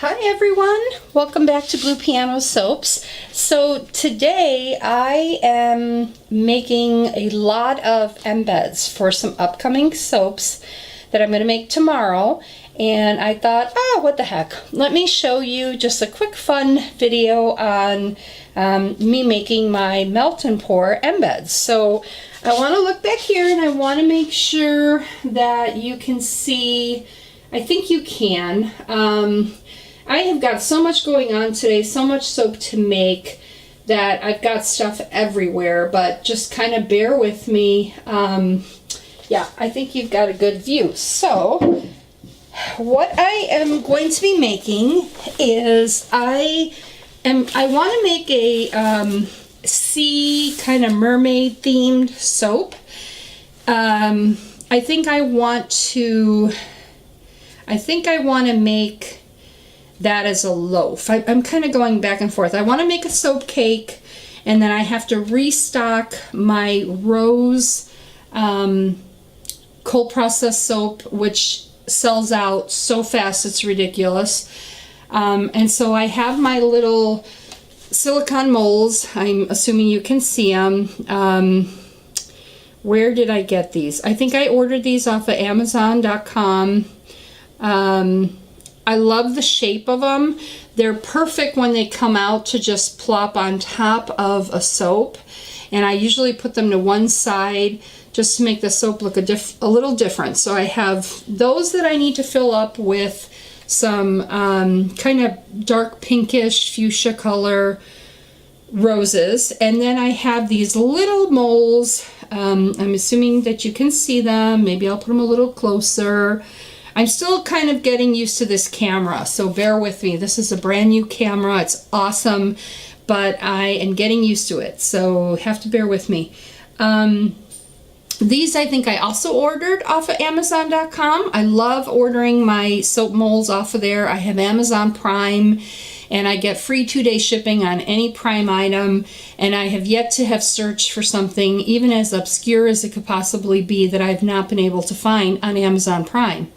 Hi everyone, welcome back to Blue Piano Soaps. So today I am making a lot of embeds for some upcoming soaps that I'm going to make tomorrow, and I thought, what the heck, let me show you just a quick fun video on me making my melt and pour embeds. So I want to look back here and I want to make sure that you can see. I think you can. I have got so much going on today, so much soap to make that I've got stuff everywhere, but just kind of bear with me. Yeah, I think you've got a good view. So what I am going to be making is I want to make a sea kind of mermaid themed soap. I think I want to make that as a loaf. I'm kind of going back and forth. I want to make a soap cake, and then I have to restock my Rose cold processed soap, which sells out so fast it's ridiculous. And so I have my little silicone molds. I'm assuming you can see them. Where did I get these? I think I ordered these off of Amazon.com. I love the shape of them. They're perfect when they come out to just plop on top of a soap. And I usually put them to one side just to make the soap look a little different. So I have those that I need to fill up with some kind of dark pinkish fuchsia color roses. And then I have these little molds. I'm assuming that you can see them. Maybe I'll put them a little closer. I'm still kind of getting used to this camera, so bear with me. This is a brand new camera. It's awesome, but I am getting used to it, so have to bear with me. These I think I also ordered off of Amazon.com. I love ordering my soap molds off of there. I have Amazon Prime, and I get free 2-day shipping on any Prime item, and I have yet to have searched for something even as obscure as it could possibly be that I've not been able to find on Amazon Prime.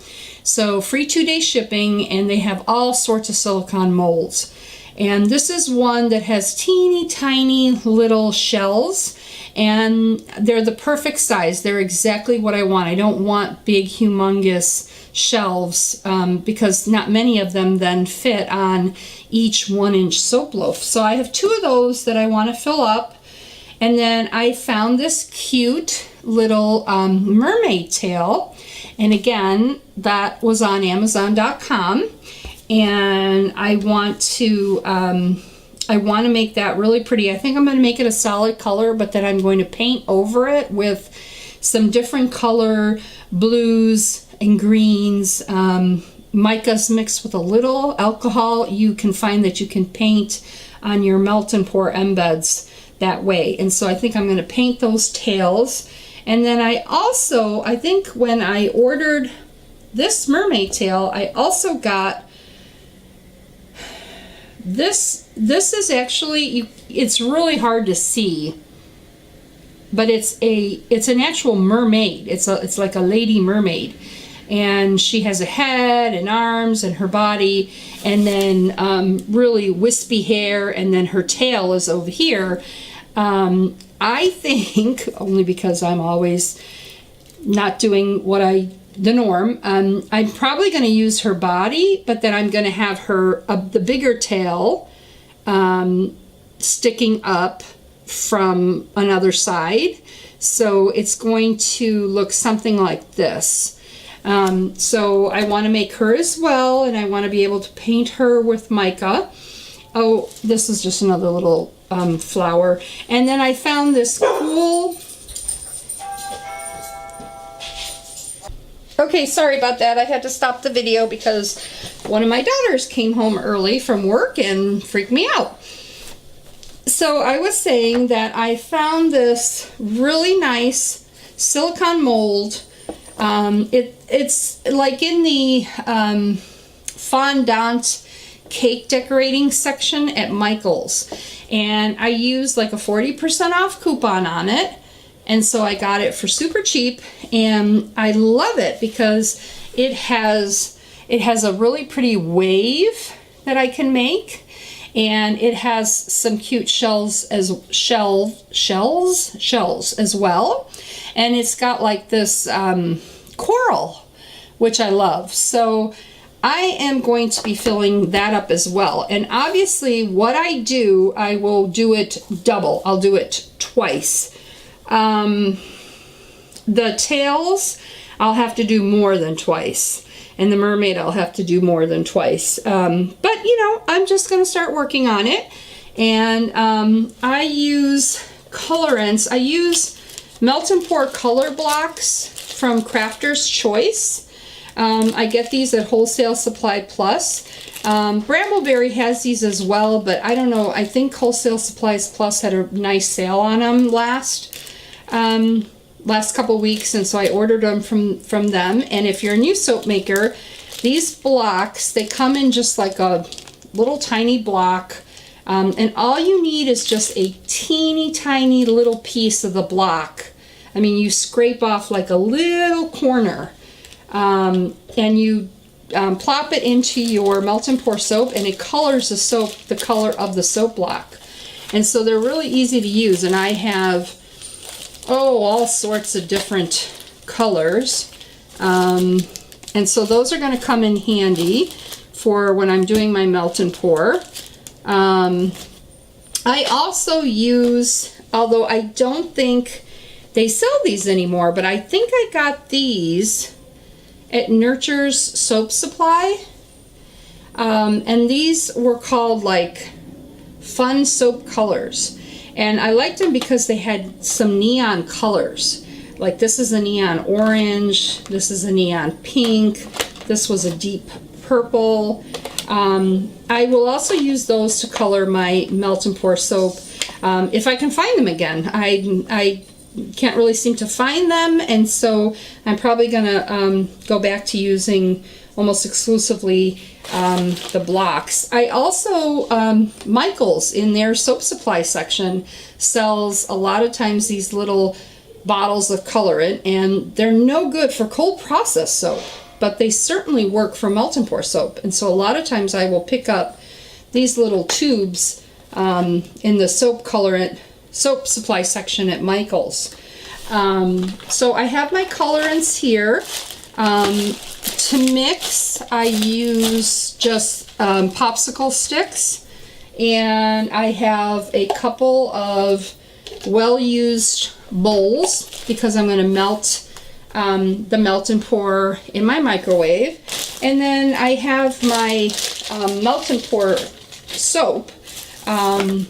So free 2-day shipping, and they have all sorts of silicone molds. And this is one that has teeny tiny little shells, and they're the perfect size. They're exactly what I want. I don't want big humongous shelves because not many of them then fit on each 1-inch soap loaf. So I have 2 of those that I want to fill up, and then I found this cute little mermaid tail, and again that was on Amazon.com, and I want to make that really pretty. I think I'm going to make it a solid color, but then I'm going to paint over it with some different color blues and greens, micas mixed with a little alcohol. You can find that you can paint on your melt and pour embeds that way. And so I think I'm going to paint those tails. And then I think when I ordered this mermaid tail, I also got this. This is actually, it's really hard to see, but it's an actual mermaid. It's like a lady mermaid. And she has a head and arms and her body, and then really wispy hair, and then her tail is over here. I think, only because I'm always not doing the norm, I'm probably going to use her body, but then I'm going to have her, the bigger tail sticking up from another side. So it's going to look something like this. So I want to make her as well, and I want to be able to paint her with mica. Oh, this is just another little flower. And then I found this cool... Okay, sorry about that. I had to stop the video because one of my daughters came home early from work and freaked me out. So I was saying that I found this really nice silicone mold. It's like in the fondant cake decorating section at Michael's, and I used like a 40% off coupon on it, and so I got it for super cheap, and I love it because it has a really pretty wave that I can make. And it has some cute shells as well. And it's got like this coral, which I love. So I am going to be filling that up as well. And obviously what I do, I will do it double. I'll do it twice. The tails, I'll have to do more than twice. And the mermaid, I'll have to do more than twice. But, you know, I'm just going to start working on it. And I use colorants. I use Melt and Pour color blocks from Crafter's Choice. I get these at Wholesale Supply Plus. Brambleberry has these as well, but I don't know. I think Wholesale Supplies Plus had a nice sale on them last couple weeks, and so I ordered them from them. And if you're a new soap maker, these blocks, they come in just like a little tiny block, and all you need is just a teeny tiny little piece of the block. I mean, you scrape off like a little corner, and you plop it into your Melt and Pour soap, and it colors the soap the color of the soap block. And so they're really easy to use, and I have all sorts of different colors. And so those are going to come in handy for when I'm doing my Melt and Pour. I also use, although I don't think they sell these anymore, but I think I got these at Nurture's Soap Supply. And these were called like Fun Soap Colors. And I liked them because they had some neon colors. Like this is a neon orange, this is a neon pink, this was a deep purple. I will also use those to color my Melt and Pour soap if I can find them again. I can't really seem to find them, and so I'm probably gonna go back to using almost exclusively the blocks. I also, Michael's in their soap supply section sells a lot of times these little bottles of colorant, and they're no good for cold process soap, but they certainly work for Melt and Pour soap. And so a lot of times I will pick up these little tubes in the soap colorant soap supply section at Michael's. So I have my colorants here. To mix, I use just popsicle sticks, and I have a couple of well-used bowls because I'm going to melt the Melt and Pour in my microwave. And then I have my Melt and Pour soap. I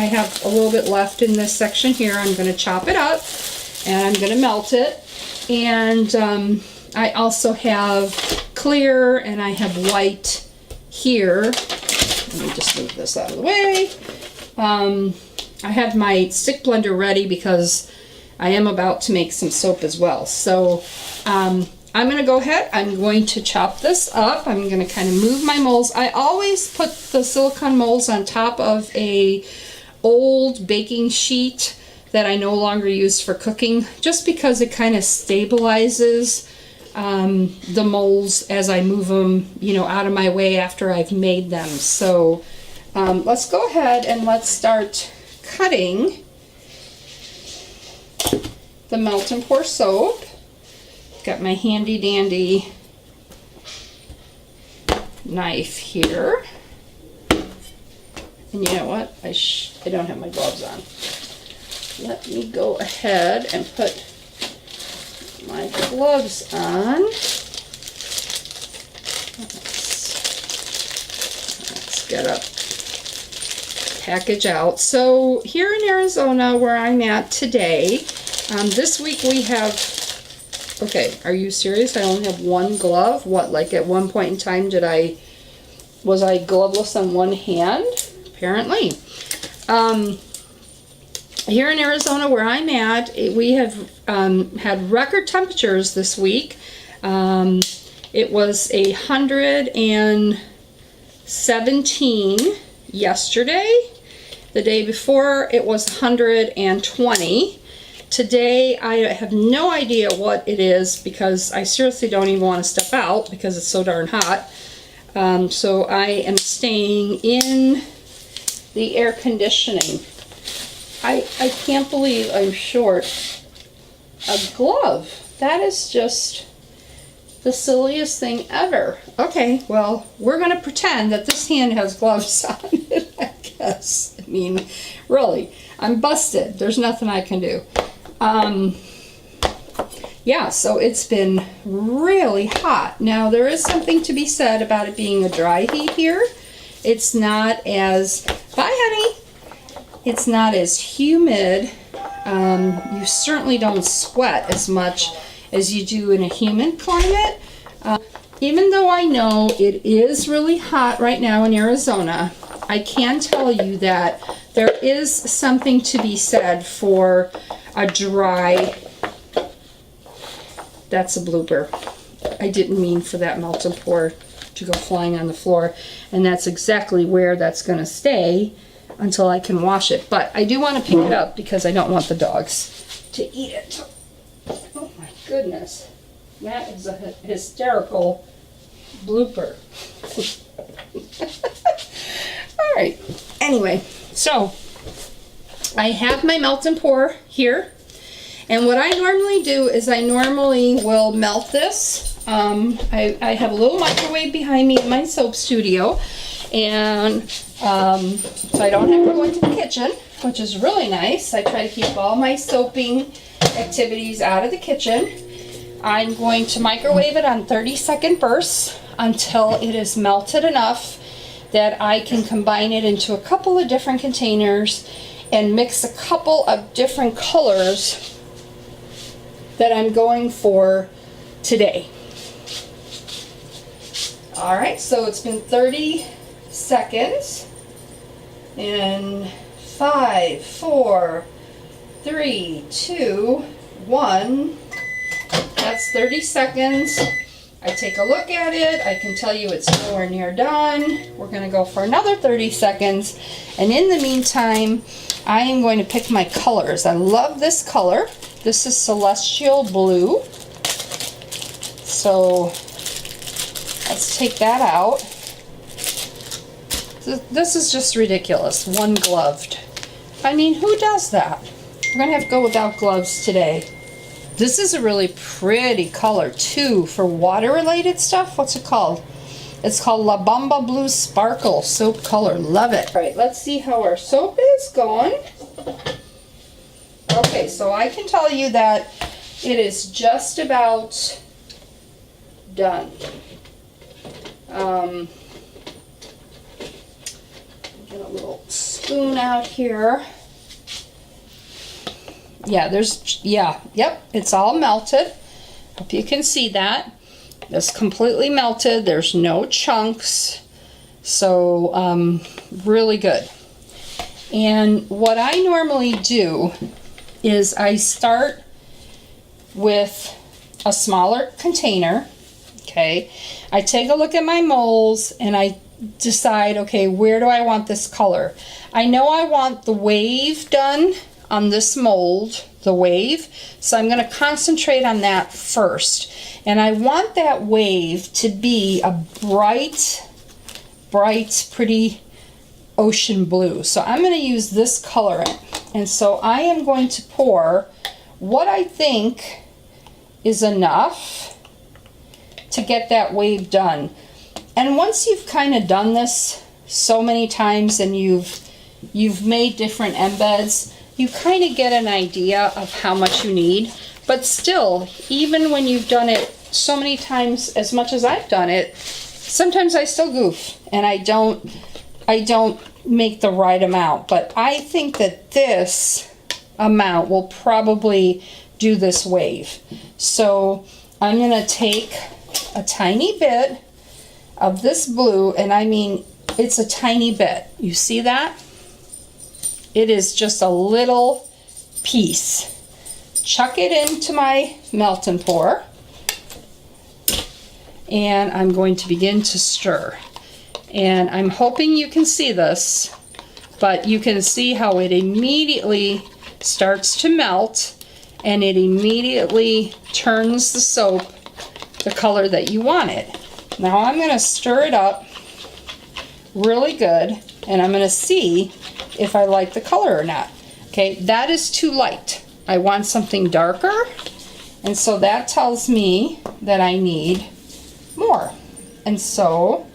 have a little bit left in this section here. I'm going to chop it up and I'm going to melt it. And I also have clear and I have white here. Let me just move this out of the way. I have my stick blender ready because I am about to make some soap as well. So I'm going to go ahead. I'm going to chop this up. I'm going to kind of move my molds. I always put the silicone molds on top of a old baking sheet that I no longer use for cooking, just because it kind of stabilizes the molds as I move them, you know, out of my way after I've made them. So let's go ahead and let's start cutting the Melt and Pour soap. Got my handy dandy knife here. And you know what? I don't have my gloves on. Let me go ahead and put my gloves on. Let's get a package out. So here in Arizona, where I'm at today, this week we have, okay, are you serious? I only have one glove? What, like at one point in time was I gloveless on one hand? Apparently. Here in Arizona, where I'm at, we have had record temperatures this week. It was 117 yesterday. The day before, it was 120. Today, I have no idea what it is because I seriously don't even want to step out because it's so darn hot. So I am staying in the air conditioning. I can't believe I'm short a glove. That is just the silliest thing ever. Okay, well, we're going to pretend that this hand has gloves on it, I guess. I mean, really, I'm busted. There's nothing I can do. Yeah, so it's been really hot. Now, there is something to be said about it being a dry heat here. It's not as, bye honey, it's not as humid. You certainly don't sweat as much as you do in a humid climate. Even though I know it is really hot right now in Arizona, I can tell you that there is something to be said for a dry, that's a blooper. I didn't mean for that melt and pour to go flying on the floor, and that's exactly where that's going to stay until I can wash it. But I do want to pick it up because I don't want the dogs to eat it. Oh my goodness, that is a hysterical blooper. All right, anyway, so I have my melt and pour here, and what I normally do is I normally will melt this. I have a little microwave behind me in my soap studio, and so I don't have to go into the kitchen, which is really nice. I try to keep all my soaping activities out of the kitchen. I'm going to microwave it on 30-second bursts until it is melted enough that I can combine it into a couple of different containers and mix a couple of different colors that I'm going for today. All right, so it's been 30 seconds. In 5, 4, 3, 2, 1. That's 30 seconds. I take a look at it. I can tell you it's nowhere near done. We're going to go for another 30 seconds. And in the meantime, I am going to pick my colors. I love this color. This is Celestial Blue. So let's take that out. This is just ridiculous. One gloved. I mean, who does that? We're going to have to go without gloves today. This is a really pretty color too for water related stuff. What's it called? It's called La Bamba Blue Sparkle soap color. Love it. All right, let's see how our soap is going. Okay, so I can tell you that it is just about done. Get a little spoon out here. Yeah, yep, it's all melted. Hope you can see that. It's completely melted. There's no chunks. So, really good. And what I normally do is I start with a smaller container. Okay, I take a look at my molds and I decide, okay, where do I want this color? I know I want the wave done on this mold, the wave, so I'm going to concentrate on that first. And I want that wave to be a bright, pretty ocean blue. So I'm going to use this colorant. And so I am going to pour what I think is enough to get that wave done. And once you've kind of done this so many times and you've made different embeds, you kind of get an idea of how much you need. But still, even when you've done it so many times, as much as I've done it, sometimes I still goof and I don't make the right amount. But I think that this amount will probably do this wave. So I'm going to take a tiny bit of this blue, and I mean, it's a tiny bit. You see that? It is just a little piece. Chuck it into my melt and pour, and I'm going to begin to stir. And I'm hoping you can see this, but you can see how it immediately starts to melt, and it immediately turns the soap the color that you want it. Now I'm going to stir it up really good, and I'm going to see if I like the color or not. Okay, that is too light. I want something darker, and so that tells me that I need more. And so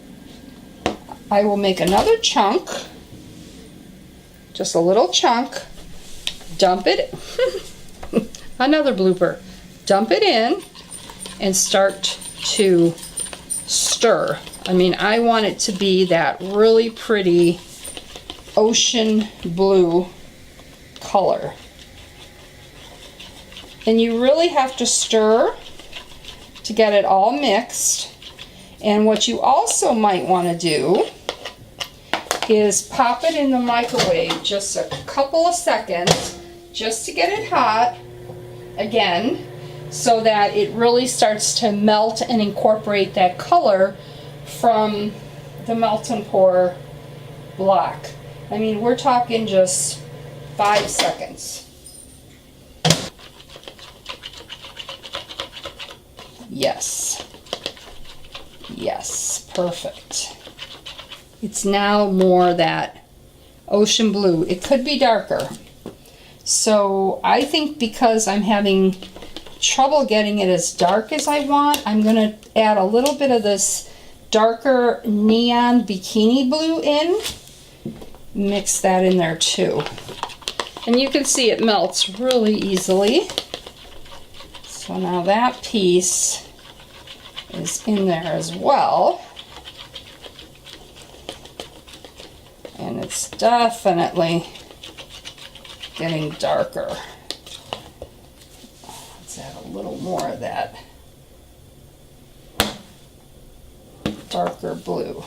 I will make another chunk, just a little chunk, dump it, another blooper, dump it in, and start to stir. I mean, I want it to be that really pretty ocean blue color. And you really have to stir to get it all mixed. And what you also might want to do is pop it in the microwave just a couple of seconds just to get it hot again, so that it really starts to melt and incorporate that color from the melt and pour block. I mean, we're talking just 5 seconds. Yes. Yes, perfect. It's now more that ocean blue. It could be darker. So I think because I'm having trouble getting it as dark as I want, I'm going to add a little bit of this darker neon bikini blue in. Mix that in there too. And you can see it melts really easily. So now that piece is in there as well. And it's definitely getting darker. Let's add a little more of that darker blue.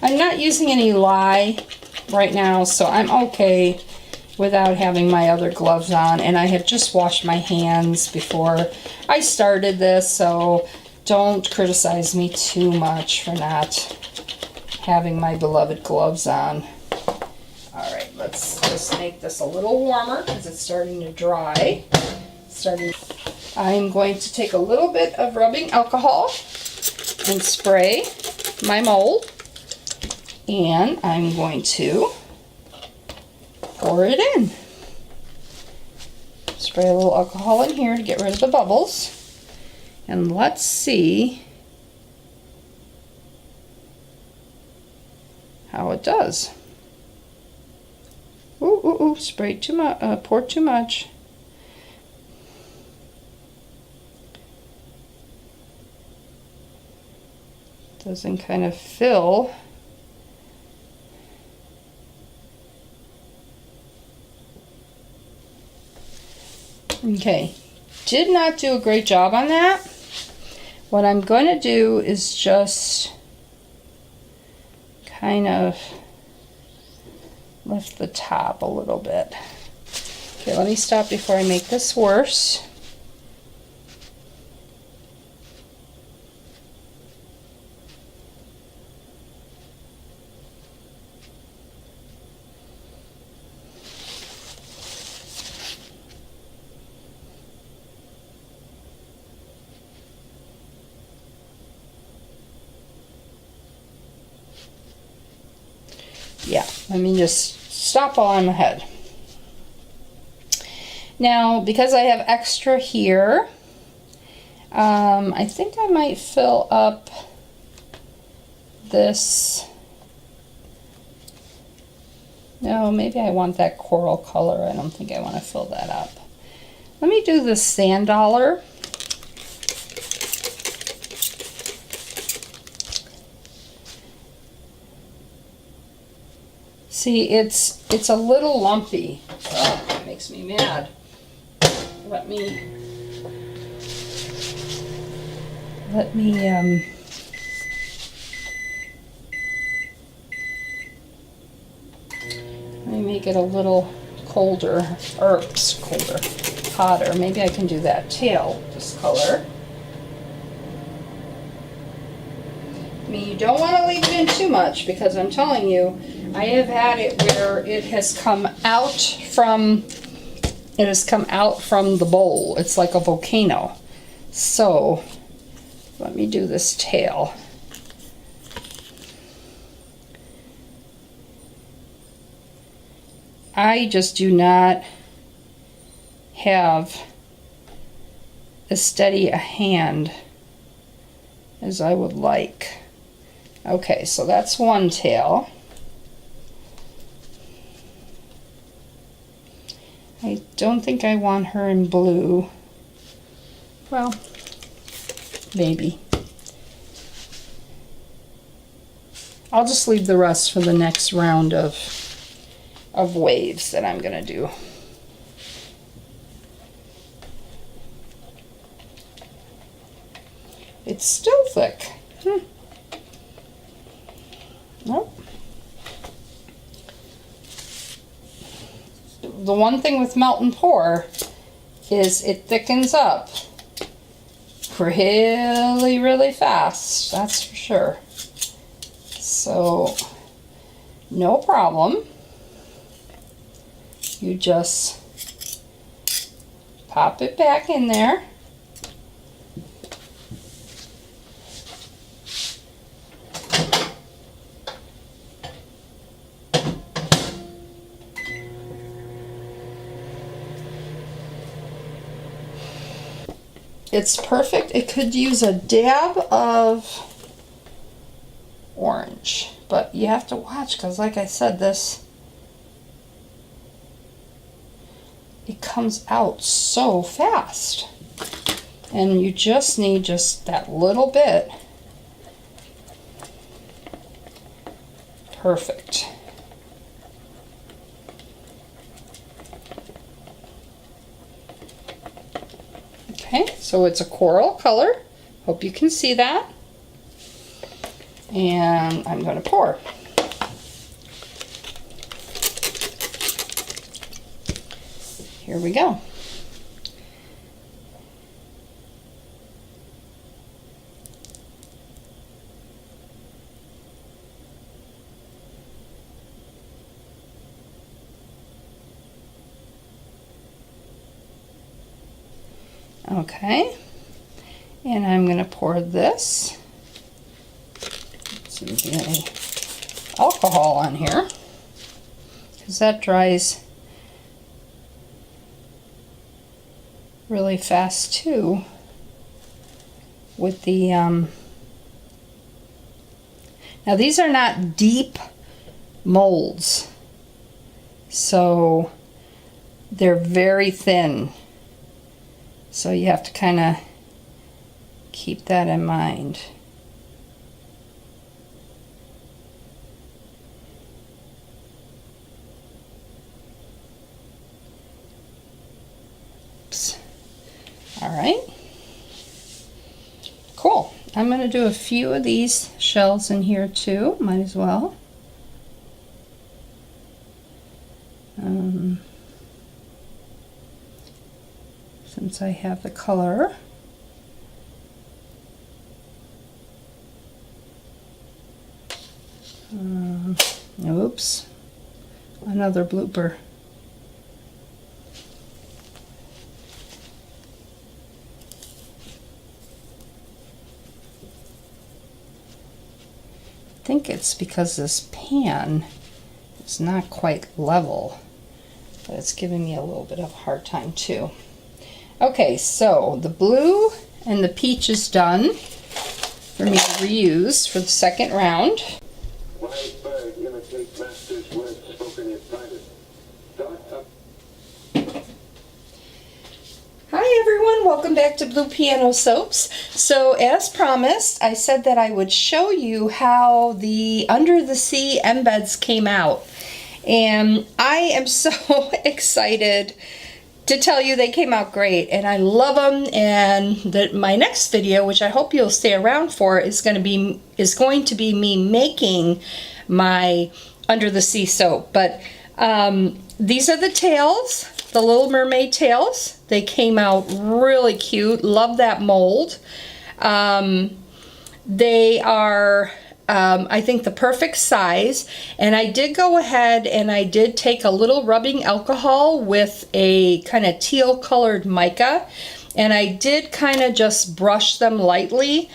I'm not using any lye right now, so I'm okay without having my other gloves on, and I have just washed my hands before I started this, so don't criticize me too much for not having my beloved gloves on. Alright, let's just make this a little warmer because it's starting to dry. I'm going to take a little bit of rubbing alcohol and spray my mold, and I'm going to pour it in. Spray a little alcohol in here to get rid of the bubbles. And let's see how it does. Ooh, ooh, ooh, sprayed too much, poured too much. Doesn't kind of fill. Okay, did not do a great job on that. What I'm going to do is just kind of lift the top a little bit. Okay, let me stop before I make this worse. Yeah, let me just stop while I'm ahead. Now, because I have extra here, I think I might fill up this. No, maybe I want that coral color. I don't think I want to fill that up. Let me do the sand dollar. See, it's a little lumpy. Oh, that makes me mad. Let me make it a little colder, or colder, hotter. Maybe I can do that tail, this color. I mean, you don't want to leave it in too much, because I'm telling you, I have had it where it has come out from It has come out from the bowl. It's like a volcano. So let me do this tail. I just do not have as steady a hand as I would like. Okay, so that's one tail. I don't think I want her in blue. Well, maybe. I'll just leave the rest for the next round of waves that I'm gonna do. It's still thick. Nope. The one thing with melt and pour is it thickens up really, really fast. That's for sure. So, no problem. You just pop it back in there. It's perfect. It could use a dab of orange, but you have to watch because, like I said, it comes out so fast, and you just need just that little bit. Perfect. Okay, so it's a coral color. Hope you can see that. And I'm going to pour. Here we go. Okay, and I'm going to pour this. Let's see, get any alcohol on here, because that dries really fast too with the now these are not deep molds, so they're very thin, so you have to kind of keep that in mind. Oops. All right, cool. I'm going to do a few of these shells in here too, might as well. Since I have the color. Oops, another blooper. I think it's because this pan is not quite level, but it's giving me a little bit of a hard time too. Okay, so the blue and the peach is done for me to reuse for the second round. Wise bird imitates master's words spoken in private. Hi everyone, welcome back to Blue Piano Soaps. So as promised, I said that I would show you how the Under the Sea embeds came out. And I am so excited to tell you they came out great, and I love them. And my next video, which I hope you'll stay around for, is going to be me making my Under the Sea soap. But these are the tails, the Little Mermaid tails. They came out really cute. Love that mold. They are I think the perfect size, and I did go ahead and I did take a little rubbing alcohol with a kind of teal colored mica, and I did kind of just brush them lightly,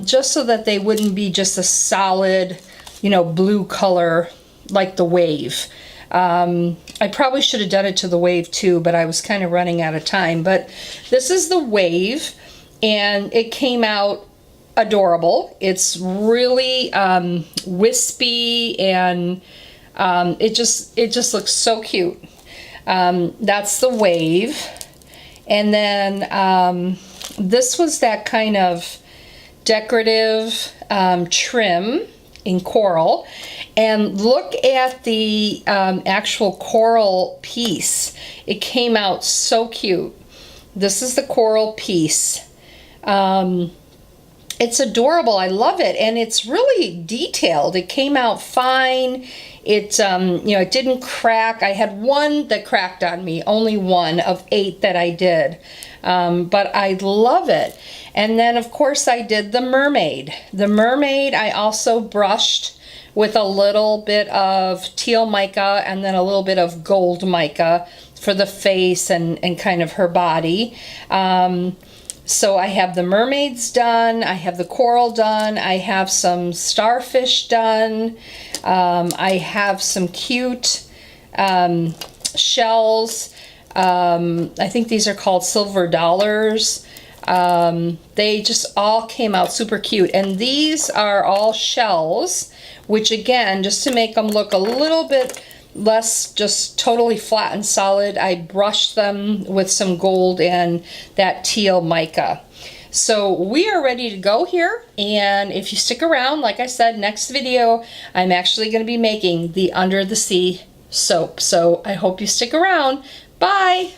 just so that they wouldn't be just a solid, you know, blue color like the wave. I probably should have done it to the wave too, but I was kind of running out of time. But this is the wave, and it came out adorable. It's really wispy, and it just looks so cute. That's the wave. And then this was that kind of decorative trim in coral. And look at the actual coral piece. It came out so cute. This is the coral piece. It's adorable. I love it, and it's really detailed. It came out fine. It you know, it didn't crack. I had one that cracked on me, only one of 8 that I did, but I love it. And then of course I did the mermaid. The mermaid I also brushed with a little bit of teal mica and then a little bit of gold mica for the face and kind of her body. So I have the mermaids done, I have the coral done, I have some starfish done, I have some cute shells. I think these are called silver dollars. They just all came out super cute, and these are all shells, which again, just to make them look a little bit less just totally flat and solid, I brushed them with some gold and that teal mica. So we are ready to go here, and if you stick around, like I said, next video I'm actually going to be making the under the sea soap. So I hope you stick around. Bye!